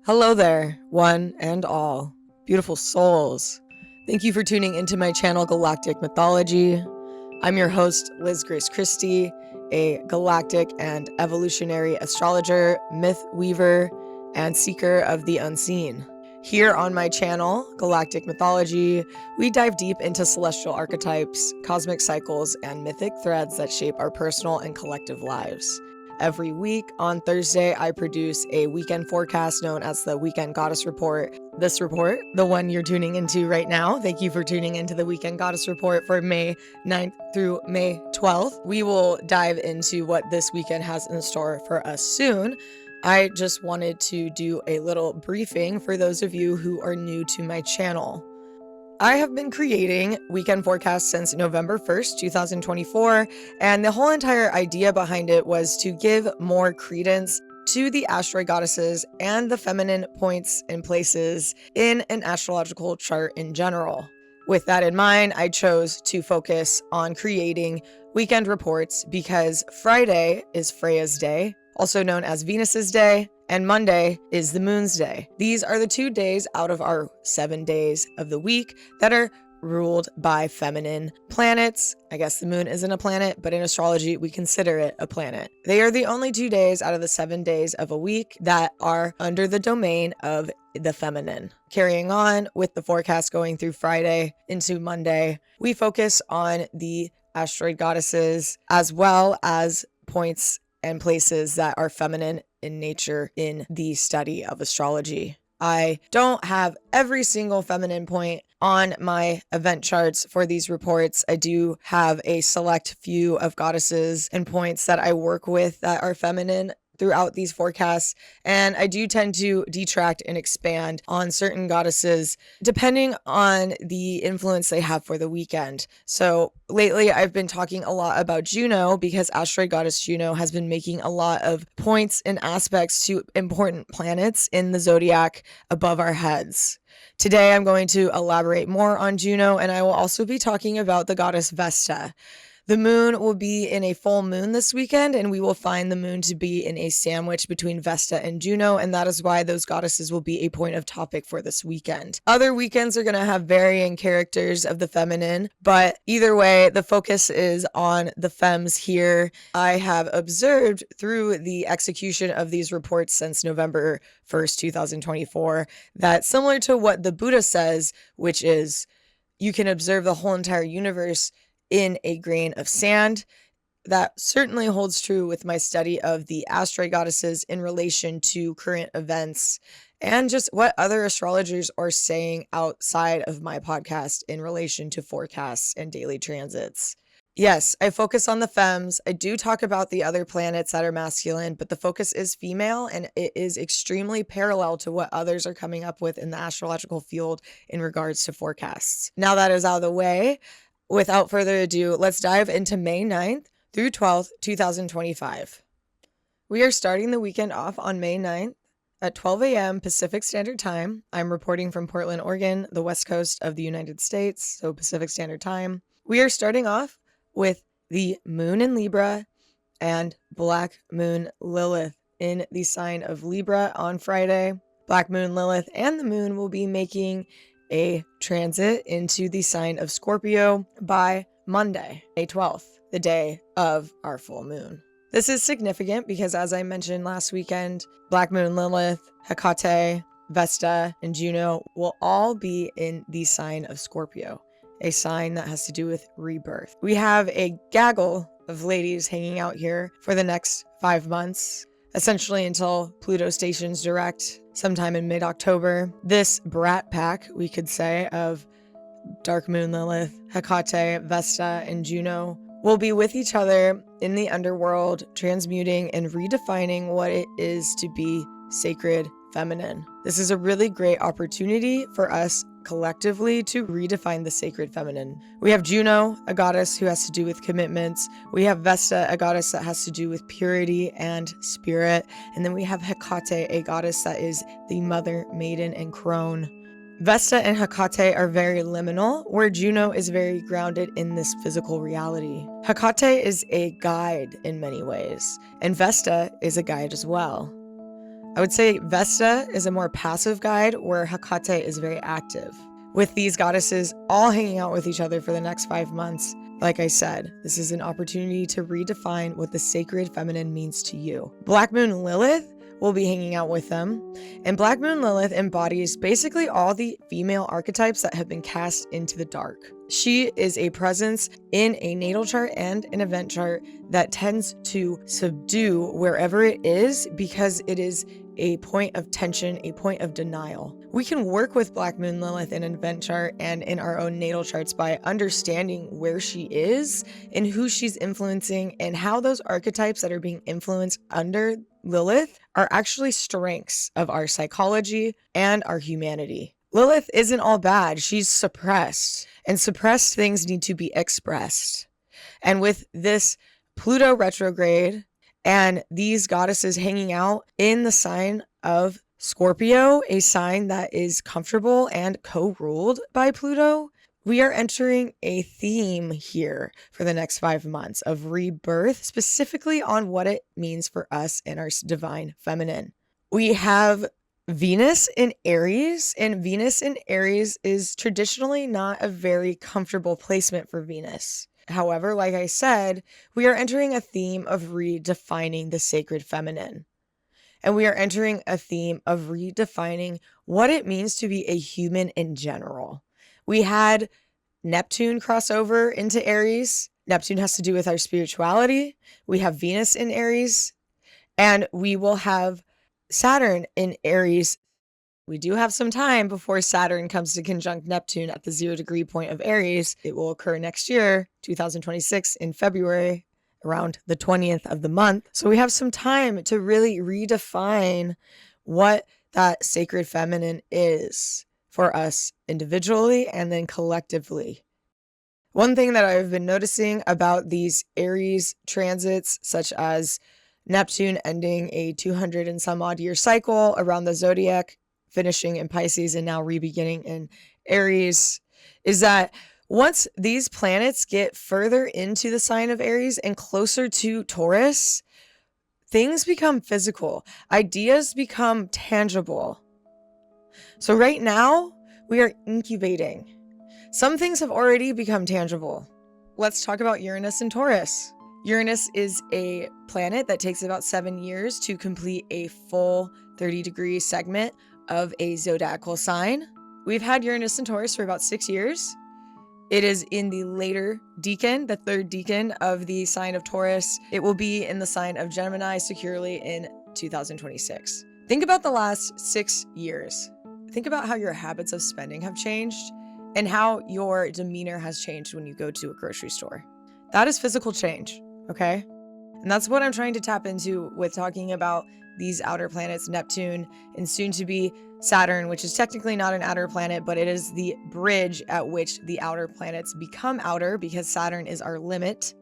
Hello there, one and all, beautiful souls. Thank you for tuning into my channel, Galactic Mythology. I'm your host, Liz Christie, a galactic and evolutionary astrologer, myth weaver, and seeker of the unseen. Here on my channel, Galactic Mythology, we dive deep into celestial archetypes, cosmic cycles, and mythic threads that shape our personal and collective lives. Every week on Thursday, I produce a weekend forecast known as the Weekend Goddess Report. This report, the one you're tuning into right now, thank you for tuning into the Weekend Goddess Report for May 9th through May 12th. We will dive into what this weekend has in store for us soon. I just wanted to do a little briefing for those of you who are new to my channel. I have been creating weekend forecasts since November 1st, 2024, and the whole entire idea behind it was to give more credence to the asteroid goddesses and the feminine points and places in an astrological chart in general. With that in mind, I chose to focus on creating weekend reports because Friday is Freya's day, also known as Venus's day, and Monday is the moon's day. These are the 2 days out of our 7 days of the week that are ruled by feminine planets. I guess the moon isn't a planet, but in astrology, we consider it a planet. They are the only 2 days out of the 7 days of a week that are under the domain of the feminine. Carrying on with the forecast going through Friday into Monday, we focus on the asteroid goddesses as well as points and places that are feminine in nature in the study of astrology. I don't have every single feminine point on my event charts for these reports. I do have a select few of goddesses and points that I work with that are feminine throughout these forecasts, and I do tend to detract and expand on certain goddesses depending on the influence they have for the weekend. So lately I've been talking a lot about Juno because asteroid goddess Juno has been making a lot of points and aspects to important planets in the zodiac above our heads. Today I'm going to elaborate more on Juno, and I will also be talking about the goddess Vesta. The moon will be in a full moon this weekend, and we will find the moon to be in a sandwich between Vesta and Juno, and that is why those goddesses will be a point of topic for this weekend. Other weekends are going to have varying characters of the feminine, but either way, the focus is on the femmes here. I have observed through the execution of these reports since November 1st, 2024, that similar to what the Buddha says, which is you can observe the whole entire universe in a grain of sand. That certainly holds true with my study of the asteroid goddesses in relation to current events and just what other astrologers are saying outside of my podcast in relation to forecasts and daily transits. Yes, I focus on the femmes. I do talk about the other planets that are masculine, but the focus is female, and it is extremely parallel to what others are coming up with in the astrological field in regards to forecasts. Now that is out of the way, without further ado, let's dive into May 9th through 12th, 2025. We are starting the weekend off on May 9th at 12 a.m. Pacific Standard Time. I'm reporting from Portland, Oregon, the west coast of the United States, so Pacific Standard Time. We are starting off with the moon in Libra and black moon Lilith in the sign of Libra on Friday. Black moon Lilith and the moon will be making a transit into the sign of Scorpio by Monday, May 12th, the day of our full moon. This is significant because, as I mentioned last weekend, Black Moon Lilith, Hecate, Vesta, and Juno will all be in the sign of Scorpio, a sign that has to do with rebirth. We have a gaggle of ladies hanging out here for the next 5 months, essentially until Pluto stations direct sometime in mid-October. This brat pack, we could say, of Dark Moon Lilith, Hecate, Vesta, and Juno will be with each other in the underworld, transmuting and redefining what it is to be sacred feminine. This is a really great opportunity for us collectively to redefine the sacred feminine. We have Juno, a goddess who has to do with commitments. We have Vesta, a goddess that has to do with purity and spirit. And then we have Hecate, a goddess that is the mother, maiden, and crone. Vesta and Hecate are very liminal, where Juno is very grounded in this physical reality. Hecate is a guide in many ways, and Vesta is a guide as well. I would say Vesta is a more passive guide, where Hecate is very active. With these goddesses all hanging out with each other for the next 5 months, like I said, this is an opportunity to redefine what the sacred feminine means to you. Black Moon Lilith will be hanging out with them, and Black Moon Lilith embodies basically all the female archetypes that have been cast into the dark. She is a presence in a natal chart and an event chart that tends to subdue wherever it is, because it is a point of tension, a point of denial. We can work with Black Moon Lilith in an event chart and in our own natal charts by understanding where she is and who she's influencing, and how those archetypes that are being influenced under Lilith are actually strengths of our psychology and our humanity. Lilith isn't all bad. She's suppressed, and suppressed things need to be expressed. And with this Pluto retrograde and these goddesses hanging out in the sign of Scorpio, a sign that is comfortable and co-ruled by Pluto, we are entering a theme here for the next 5 months of rebirth, specifically on what it means for us in our divine feminine. We have Venus in Aries, and Venus in Aries is traditionally not a very comfortable placement for Venus. However, like I said, we are entering a theme of redefining the sacred feminine. And we are entering a theme of redefining what it means to be a human in general. We had Neptune cross over into Aries. Neptune has to do with our spirituality. We have Venus in Aries, and we will have Saturn in Aries. We do have some time before Saturn comes to conjunct Neptune at the 0-degree point of Aries. It will occur next year, 2026, in February, around the 20th of the month. So we have some time to really redefine what that sacred feminine is for us individually and then collectively. One thing that I've been noticing about these Aries transits, such as Neptune ending a 200 and some odd year cycle around the zodiac, finishing in Pisces and now re-beginning in Aries, is that once these planets get further into the sign of Aries and closer to Taurus, things become physical. Ideas become tangible. So right now, we are incubating. Some things have already become tangible. Let's talk about Uranus and Taurus. Uranus is a planet that takes about 7 years to complete a full 30-degree segment of a zodiacal sign. We've had Uranus and Taurus for about 6 years. It is in the later decan, the third decan of the sign of Taurus. It will be in the sign of Gemini securely in 2026. Think about the last 6 years. Think about how your habits of spending have changed and how your demeanor has changed when you go to a grocery store. That is physical change, okay? And that's what I'm trying to tap into with talking about these outer planets, Neptune, and soon to be Saturn, which is technically not an outer planet, but it is the bridge at which the outer planets become outer, because Saturn is our limit,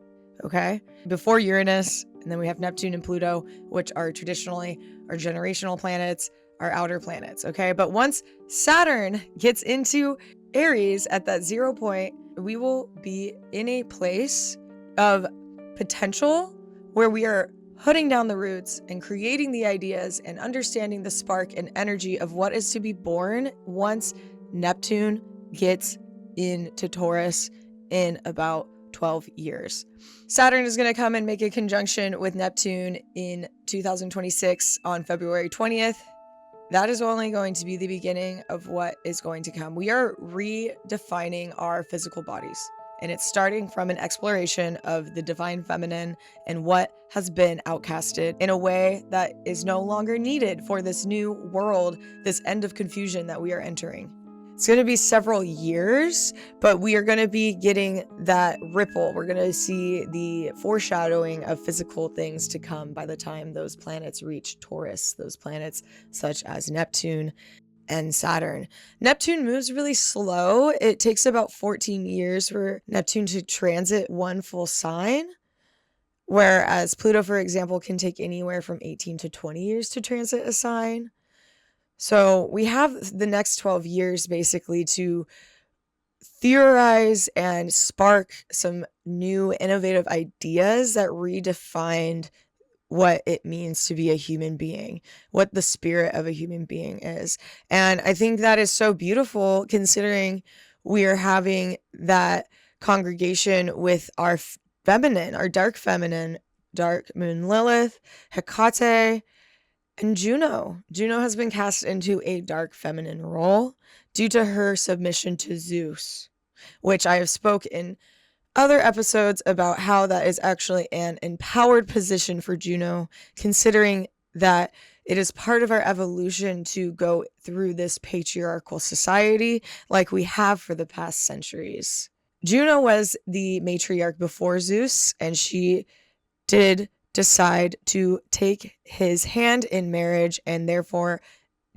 okay? Before Uranus, and then we have Neptune and Pluto, which are traditionally our generational planets, our outer planets, okay? But once Saturn gets into Aries at that 0 point, we will be in a place of potential where we are putting down the roots and creating the ideas and understanding the spark and energy of what is to be born once Neptune gets into Taurus in about 12 years. Saturn is going to come and make a conjunction with Neptune in 2026 on February 20th. That is only going to be the beginning of what is going to come. We are redefining our physical bodies. And it's starting from an exploration of the divine feminine and what has been outcasted in a way that is no longer needed for this new world, this end of confusion that we are entering. It's going to be several years, but we are going to be getting that ripple. We're going to see the foreshadowing of physical things to come by the time those planets reach Taurus, those planets such as Neptune and Saturn. Neptune moves really slow. It takes about 14 years for Neptune to transit one full sign, whereas Pluto, for example, can take anywhere from 18 to 20 years to transit a sign. So we have the next 12 years basically to theorize and spark some new innovative ideas that redefined what it means to be a human being, what the spirit of a human being is. And I think that is so beautiful, considering we are having that congregation with our feminine, our dark feminine, dark moon Lilith, Hecate, and Juno. Juno has been cast into a dark feminine role due to her submission to Zeus, which I have spoke in other episodes about how that is actually an empowered position for Juno, considering that it is part of our evolution to go through this patriarchal society like we have for the past centuries. Juno was the matriarch before Zeus, and she did decide to take his hand in marriage and therefore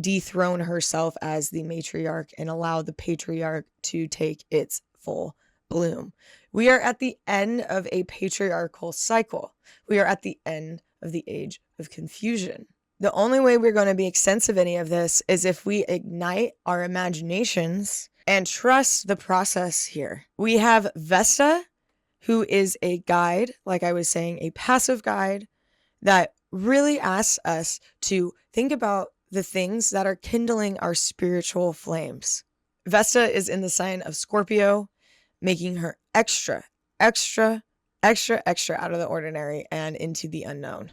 dethrone herself as the matriarch and allow the patriarch to take its full bloom. We are at the end of a patriarchal cycle. We are at the end of the age of confusion. The only way we're going to make sense of any of this is if we ignite our imaginations and trust the process here. We have Vesta, who is a guide, like I was saying, a passive guide that really asks us to think about the things that are kindling our spiritual flames. Vesta is in the sign of Scorpio, making her extra out of the ordinary and into the unknown.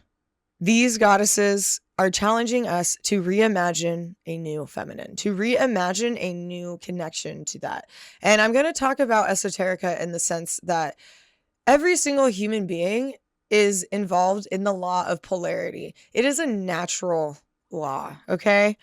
These goddesses are challenging us to reimagine a new feminine, to reimagine a new connection to that. And I'm going to talk about esoterica in the sense that every single human being is involved in the law of polarity. It is a natural law, okay?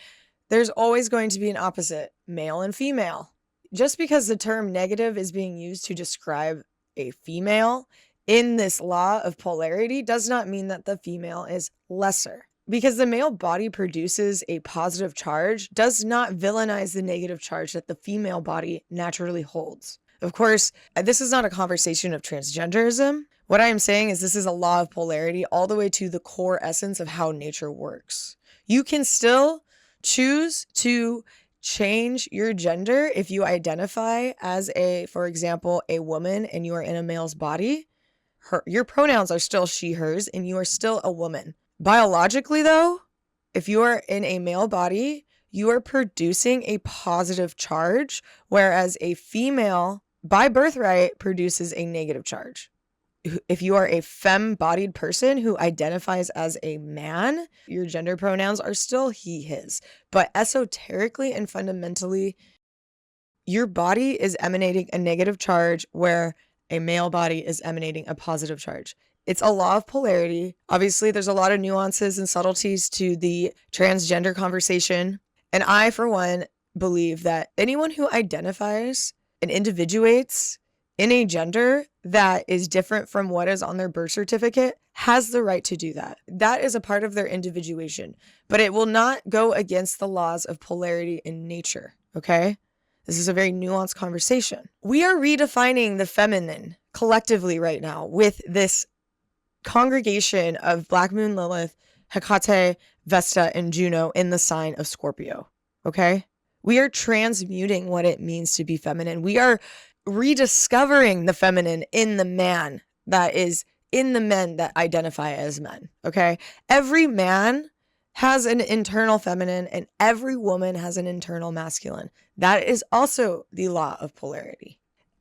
There's always going to be an opposite, male and female. Just because the term negative is being used to describe a female in this law of polarity does not mean that the female is lesser. Because the male body produces a positive charge does not villainize the negative charge that the female body naturally holds. Of course, this is not a conversation of transgenderism. What I am saying is this is a law of polarity all the way to the core essence of how nature works. You can still choose to change your gender if you identify as for example, a woman and you are in a male's body. Your pronouns are still she, hers, and you are still a woman. Biologically, though, if you are in a male body, you are producing a positive charge, whereas a female, by birthright, produces a negative charge. If you are a femme-bodied person who identifies as a man, your gender pronouns are still he, his. But esoterically and fundamentally, your body is emanating a negative charge where a male body is emanating a positive charge. It's a law of polarity. Obviously, there's a lot of nuances and subtleties to the transgender conversation. And I, for one, believe that anyone who identifies and individuates in a gender that is different from what is on their birth certificate has the right to do that. That is a part of their individuation, but it will not go against the laws of polarity in nature, okay? This is a very nuanced conversation. We are redefining the feminine collectively right now with this congregation of Black Moon Lilith, Hecate, Vesta, and Juno in the sign of Scorpio, okay? We are transmuting what it means to be feminine. We are rediscovering the feminine in the man that is in the men that identify as men, okay? Every man has an internal feminine and every woman has an internal masculine. That is also the law of polarity.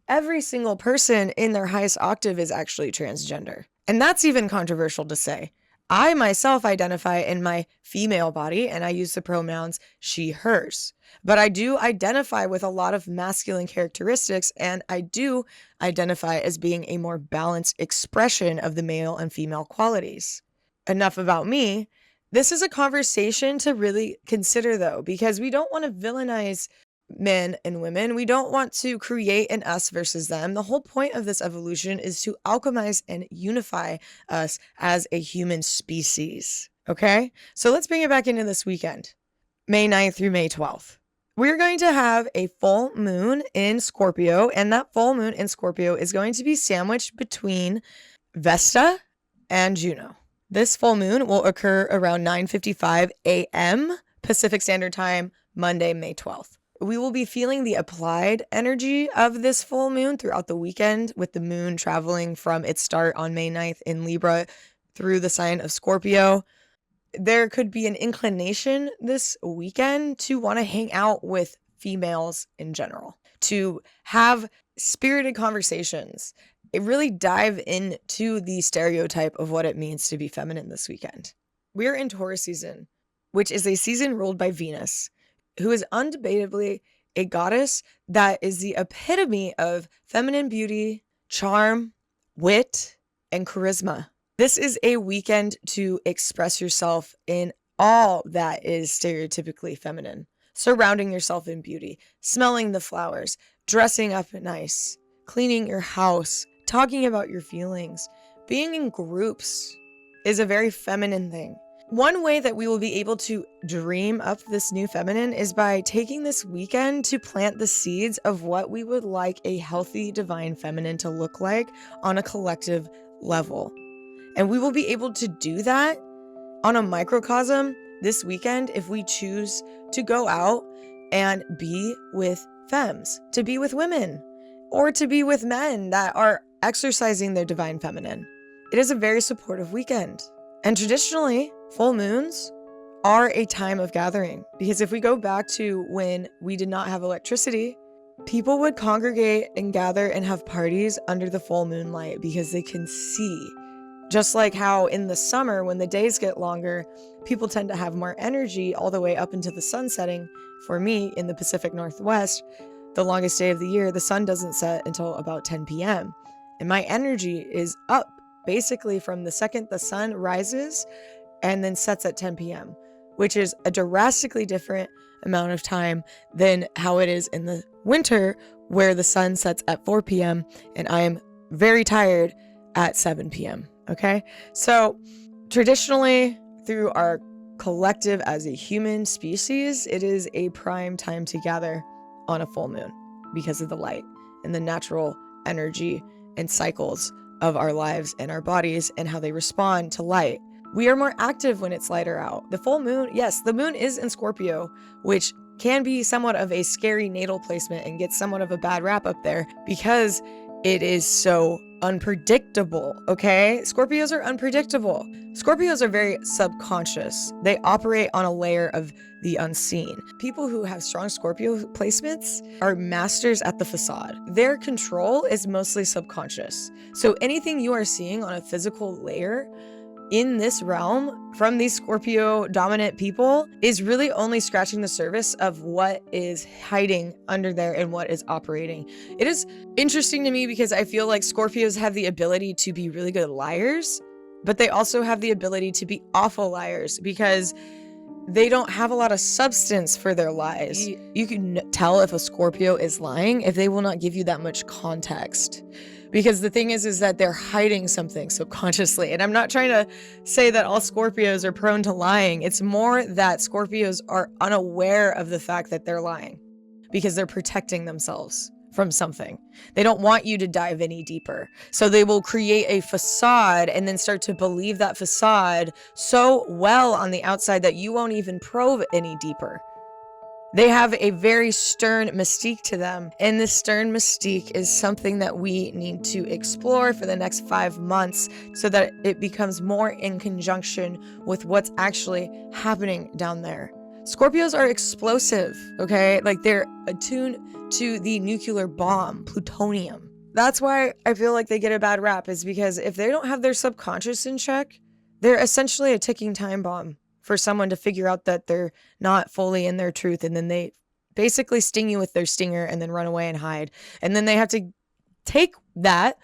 Every single person in their highest octave is actually transgender. And that's even controversial to say. I myself identify in my female body and I use the pronouns she, hers. But I do identify with a lot of masculine characteristics and I do identify as being a more balanced expression of the male and female qualities. Enough about me. This is a conversation to really consider though, because we don't want to villainize men and women. We don't want to create an us versus them. The whole point of this evolution is to alchemize and unify us as a human species. Okay? So let's bring it back into this weekend, May 9th through May 12th. We're going to have a full moon in Scorpio, and that full moon in Scorpio is going to be sandwiched between Vesta and Juno. This full moon will occur around 9:55 a.m. Pacific Standard Time, Monday, May 12th. We will be feeling the applied energy of this full moon throughout the weekend, with the moon traveling from its start on May 9th in Libra through the sign of Scorpio. There could be an inclination this weekend to want to hang out with females in general, to have spirited conversations. It really dive into the stereotype of what it means to be feminine this weekend. We're in Taurus season, which is a season ruled by Venus, who is undebatably a goddess that is the epitome of feminine beauty, charm, wit, and charisma. This is a weekend to express yourself in all that is stereotypically feminine, surrounding yourself in beauty, smelling the flowers, dressing up nice, cleaning your house, talking about your feelings. Being in groups is a very feminine thing. One way that we will be able to dream up this new feminine is by taking this weekend to plant the seeds of what we would like a healthy divine feminine to look like on a collective level. And we will be able to do that on a microcosm this weekend if we choose to go out and be with femmes, to be with women, or to be with men that are exercising their divine feminine. It is a very supportive weekend. And traditionally, full moons are a time of gathering, because if we go back to when we did not have electricity, people would congregate and gather and have parties under the full moonlight because they can see. Just like how in the summer, when the days get longer, people tend to have more energy all the way up into the sun setting. For me, in the Pacific Northwest, the longest day of the year, the sun doesn't set until about 10 p.m. And my energy is up basically from the second the sun rises and then sets at 10 p.m., which is a drastically different amount of time than how it is in the winter, where the sun sets at 4 p.m. and I am very tired at 7 p.m. Okay, so traditionally, through our collective as a human species, it is a prime time to gather on a full moon because of the light and the natural energy and cycles of our lives and our bodies and how they respond to light. We are more active when it's lighter out. The full moon, yes, the moon is in Scorpio, which can be somewhat of a scary natal placement and gets somewhat of a bad rap up there because it is so unpredictable, okay? Scorpios are unpredictable. Scorpios are very subconscious. They operate on a layer of the unseen. People who have strong Scorpio placements are masters at the facade. Their control is mostly subconscious. So anything you are seeing on a physical layer in this realm from these Scorpio dominant people is really only scratching the surface of what is hiding under there and what is operating. It is interesting to me because I feel like Scorpios have the ability to be really good liars, but they also have the ability to be awful liars because they don't have a lot of substance for their lies. You can tell if a Scorpio is lying if they will not give you that much context. Because the thing is that they're hiding something subconsciously. And I'm not trying to say that all Scorpios are prone to lying. It's more that Scorpios are unaware of the fact that they're lying because they're protecting themselves from something. They don't want you to dive any deeper. So they will create a facade and then start to believe that facade so well on the outside that you won't even probe any deeper. They have a very stern mystique to them, and this stern mystique is something that we need to explore for the next 5 months so that it becomes more in conjunction with what's actually happening down there. Scorpios are explosive, okay? Like they're attuned to the nuclear bomb, plutonium. That's why I feel like they get a bad rap, is because if they don't have their subconscious in check, they're essentially a ticking time bomb for someone to figure out that they're not fully in their truth. And then they basically sting you with their stinger and then run away and hide. And then they have to take that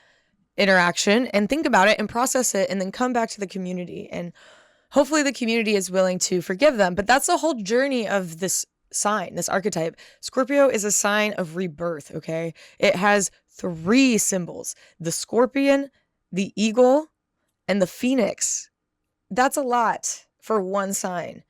interaction and think about it and process it and then come back to the community. And hopefully the community is willing to forgive them. But that's the whole journey of this sign, this archetype. Scorpio is a sign of rebirth, okay? It has 3 symbols: the scorpion, the eagle, and the phoenix. That's a lot for one sign.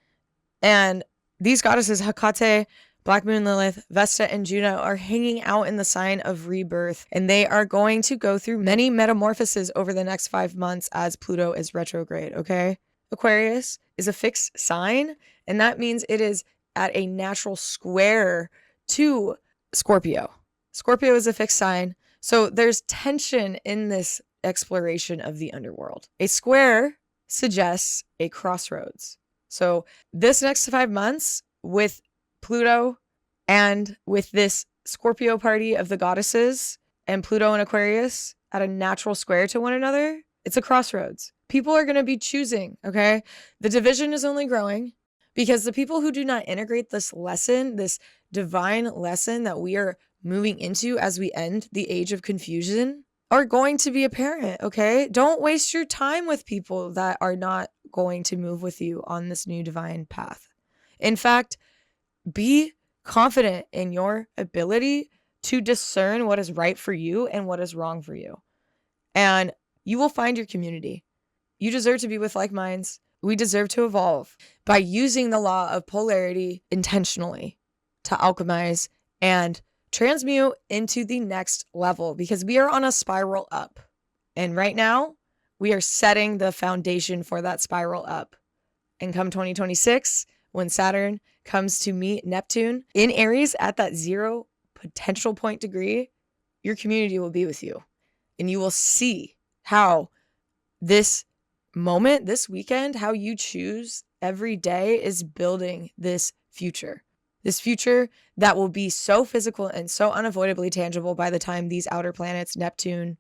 And these goddesses, Hecate, Black Moon Lilith, Vesta, and Juno, are hanging out in the sign of rebirth, and they are going to go through many metamorphoses over the next 5 months as Pluto is retrograde, okay? Aquarius is a fixed sign, and that means it is at a natural square to Scorpio. Scorpio is a fixed sign, so there's tension in this exploration of the underworld. A square suggests a crossroads. So this next 5 months with Pluto and with this Scorpio party of the goddesses and Pluto and Aquarius at a natural square to one another, it's a crossroads. People are going to be choosing, okay? The division is only growing because the people who do not integrate this lesson, this divine lesson that we are moving into as we end the age of confusion, are going to be apparent, okay? Don't waste your time with people that are not going to move with you on this new divine path. In fact, be confident in your ability to discern what is right for you and what is wrong for you. And you will find your community. You deserve to be with like minds. We deserve to evolve by using the law of polarity intentionally to alchemize and transmute into the next level, because we are on a spiral up. And right now, we are setting the foundation for that spiral up. And come 2026, when Saturn comes to meet Neptune in Aries at that 0 potential point degree, your community will be with you. And you will see how this moment, this weekend, how you choose every day is building this future. This future that will be so physical and so unavoidably tangible by the time these outer planets, Neptune,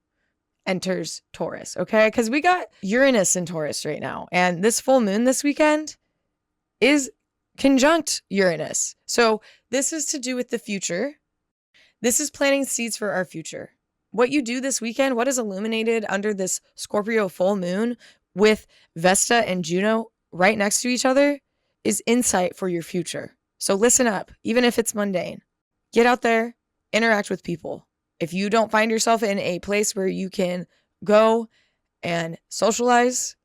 enters Taurus, okay? Because we got Uranus in Taurus right now. And this full moon this weekend is conjunct Uranus. So this is to do with the future. This is planting seeds for our future. What you do this weekend, what is illuminated under this Scorpio full moon with Vesta and Juno right next to each other, is insight for your future. So listen up, even if it's mundane. Get out there, interact with people. If you don't find yourself in a place where you can go and socialize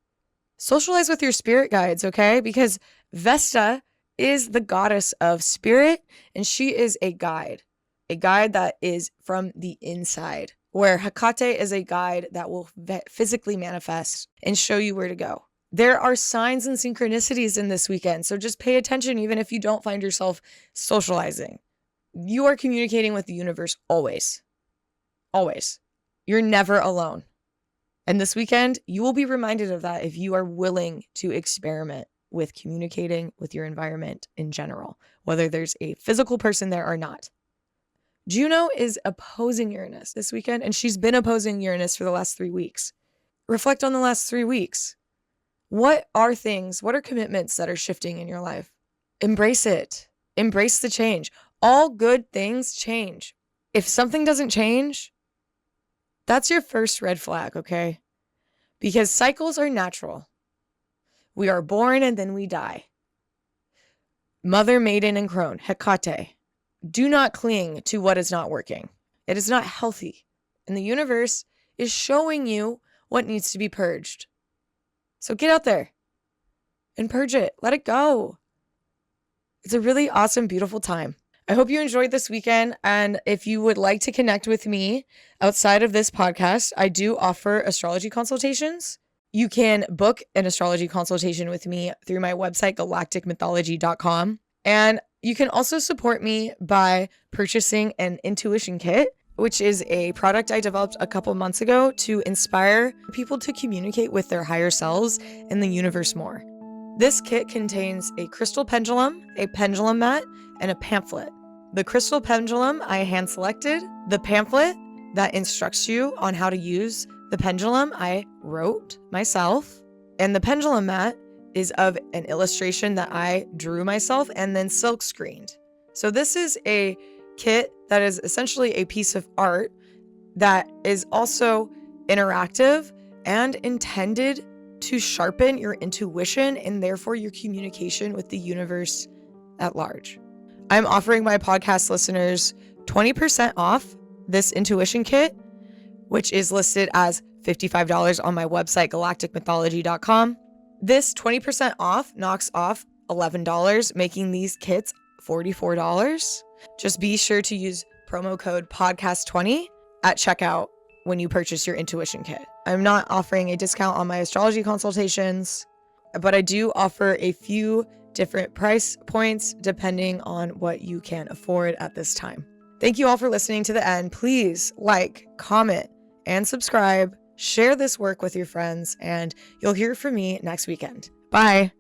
with your spirit guides, okay? Because Vesta is the goddess of spirit, and she is a guide that is from the inside, where Hecate is a guide that will physically manifest and show you where to go. There are signs and synchronicities in this weekend, so just pay attention even if you don't find yourself socializing. You are communicating with the universe always. Always. You're never alone. And this weekend, you will be reminded of that if you are willing to experiment with communicating with your environment in general, whether there's a physical person there or not. Juno is opposing Uranus this weekend, and she's been opposing Uranus for the last 3 weeks. Reflect on the last 3 weeks. What are commitments that are shifting in your life? Embrace it. Embrace the change. All good things change. If something doesn't change, that's your first red flag, okay? Because cycles are natural. We are born and then we die. Mother, maiden, and crone, Hecate. Do not cling to what is not working. It is not healthy. And the universe is showing you what needs to be purged. So get out there and purge it. Let it go. It's a really awesome, beautiful time. I hope you enjoyed this weekend. And if you would like to connect with me outside of this podcast, I do offer astrology consultations. You can book an astrology consultation with me through my website, galacticmythology.com. And you can also support me by purchasing an intuition kit, which is a product I developed a couple months ago to inspire people to communicate with their higher selves and the universe more. This kit contains a crystal pendulum, a pendulum mat, and a pamphlet. The crystal pendulum I hand selected. The pamphlet that instructs you on how to use the pendulum I wrote myself. And the pendulum mat is of an illustration that I drew myself and then silk screened. So this is a kit that is essentially a piece of art that is also interactive and intended to sharpen your intuition and therefore your communication with the universe at large. I'm offering my podcast listeners 20% off this intuition kit, which is listed as $55 on my website, galacticmythology.com. This 20% off knocks off $11, making these kits $44. Just be sure to use promo code podcast20 at checkout when you purchase your intuition kit. I'm not offering a discount on my astrology consultations, but I do offer a few different price points depending on what you can afford at this time. Thank you all for listening to the end. Please like, comment, and subscribe Share this work with your friends, and you'll hear from me next weekend. Bye.